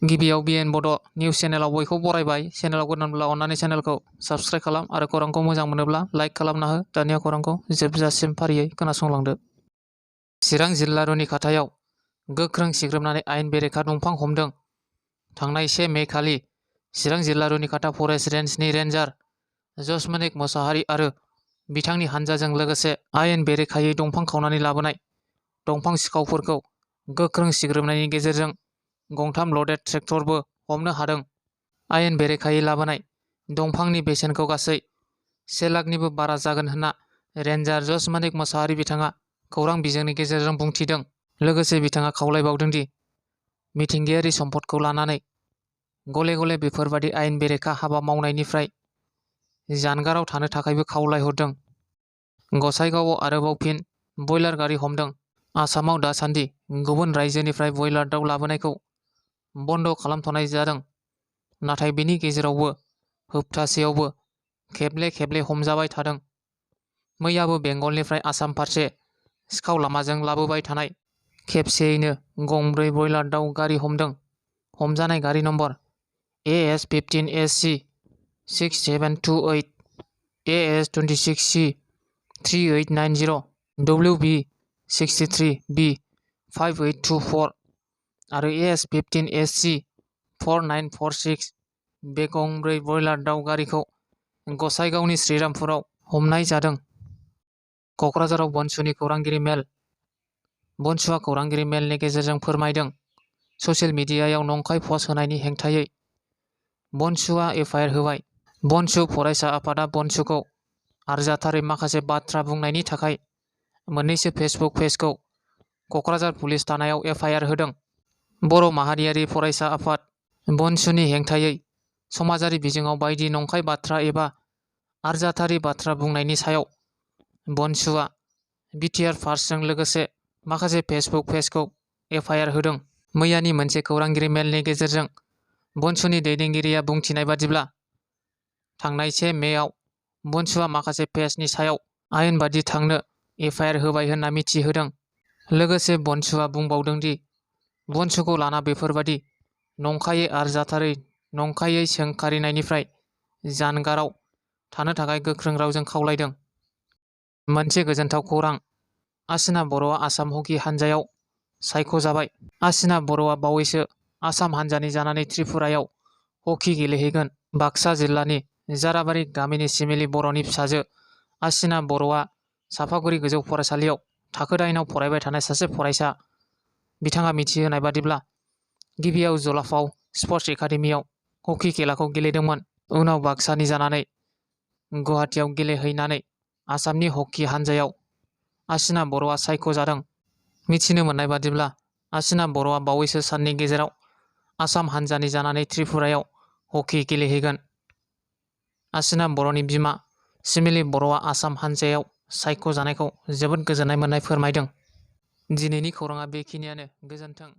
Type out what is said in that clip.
गिबियाव बिएन बड' निउस चेनेलाव बयखौ बरायबाय। चेनेलाव गोदानब्ला अन्नानै चेनेलखौ साबस्क्राइब खालाम आरो खौरांखौ मोजां मोनोब्ला लाइक खालामना हो। दानिया खौरांखौ जोबजासिम फारियै खोनासंलांदो। चिरां जिल्ला रुनिखाथायाव गोख्रों सिग्रोमनानै आयेन बेरेखा दंफां हमदों। थांनाय 1 मे खालि चिरां जिल्ला रुनिखाथा फरेस्ट रेन्जनि रेन्जार जसमनिक मोसाहारि आरो बिथांनि हानजाजों लोगोसे आयेन बेरेखायै दंफां खावनानै लाबोनाय दंफां सिखावफोरखौ गोख्रों सिग्रोमनायनि गेजेरजों गंथाम लडेड ट्रेक्टरबो हमनो हादों। आयेन बेरेखायै लाबोनाय दंफांनि बेसेनखौ गासै 1 लाखनिबो बारा जागोन होनना रेन्जार जसमनिक मोसाहारि बिथाङा खौरां बिजोंनि गेजेरजों बुंथिदों। लोगोसे बिथाङा खावलायबावदों दि मिथिंगायारि सम्पदखौ लानानै गले गले बेफोरबादि आयेन बेरेखा हाबा मावनायनिफ्राय जानगाराव थानो थाखायबो खावलायहरदों। गसाइगावआव आरोबाव फिन बयलार गारि हमदों। आसामाव दासान्दि गुबुन रायजोनिफ्राय बयलार दाउ लाबोनायखौ बन्द' खालामथ'नाय जादों। नाथाय बेनि गेजेरावबो हप्तासेयावबो खेबले खेबले हमजाबाय थादों। मैयाबो बेंगलनिफ्राय आसाम फारसे सिखाव लामाजों लाबोबाय थानाय खेबसेयैनो गंब्रै बयलार दाउ गारि हमदों। हमजानाय गारि नम्बर AS15SC 6728, AS26C 3890, WB63B 5824 आरो AS15SC 4946 बे गंब्रै बयलार दाउ गारिखौ गसाइगावनि श्रीरामपुराव हमनाय जादों। क'क्राझाराव बनसुनि खौरांगिरि मेल। बनसुआ खौरांगिरि मेलनि गेजेरजों फोरमायदों, ससियेल मिडियायाव नंखाय पस्ट होनायनि हेंथायै बनसुआ एफआइआर होबाय। बनसु फरायसा आफादा बनसुखौ आरजाथारै माखासे बाथ्रा बुंनायनि थाखाय मोननैसो फेसबुक पेजखौ क'क्राझार पुलिस थानायाव एफआइआर होदों। बर' माहारियारि फरायसा आफाद बनसुनि हेंथायै समाजारि बिजोङाव बायदि नंखाय बाथ्रा एबा आरजाथारि बाथ्रा बुंनायनि सायाव बनसुआ बिटिआर फार्स्टजों लोगोसे माखासे फेसबुक पेजखौ एफआइआर होदों। मैयानि मोनसे खौरांगिरि मेलनि गेजेरजों बनसुनि दैदेनगिरिया बुंथिनाय बादिब्ला, थांनाय 1 मेआव बनसुआ माखासे पेजनि सायाव आयेन बादि थांनो एफआइआर होबाय होनना मिथिहोदों। लोगोसे बनसुआ बुंबावदों दि बनसुखौ लाना बेफोरबादि नंखायै आरजाथारै नंखायै सोंखारिनायनिफ्राय जानगाराव थानो थाखाय गोख्रों रावजों खावलायदों। मोनसे गोजोनथाव खौरां, आसिना बर'आ आसाम हकि हानजायाव सायख'जाबाय। आसिना बर'आ बावैसो आसाम हानजानि जानानै त्रिपुरायाव हकि गेलेहैगोन। बाक्सा जिल्लानि जाराबारि गामिनि सिमिलि बर'नि फिसाजो आसिना बर'आ सापागुरि गोजौ फरायसालियाव थाखो 9आव फरायबाय थानाय सासे फरायसा। बिथाङा मिथिहोनाय बादिब्ला, गिबियाव जलाफाव स्पर्टस एकाडेमियाव हकि खेलाखौ गेलेदोंमोन। उनाव बाक्सानि जानानै गुवाहाटीआव गेलेहैनानै आसामनि हकि हानजायाव आसिना बर'आ सायख'जादों। मिथिनो मोननाय बादिब्ला, आसिना बर'आ बावैसो साननि गेजेराव आसाम हानजानि जानानै त्रिपुरायाव हकि गेलेहैगोन। आसिना बर'नि बिमा सिमिलि बर'आ आसाम हानजायाव सायख'जानायखौ जोबोद गोजोननाय मोननाय फोरमायदों। दिनैनि खौराङा बेखिनियानो। गोजोन्थों।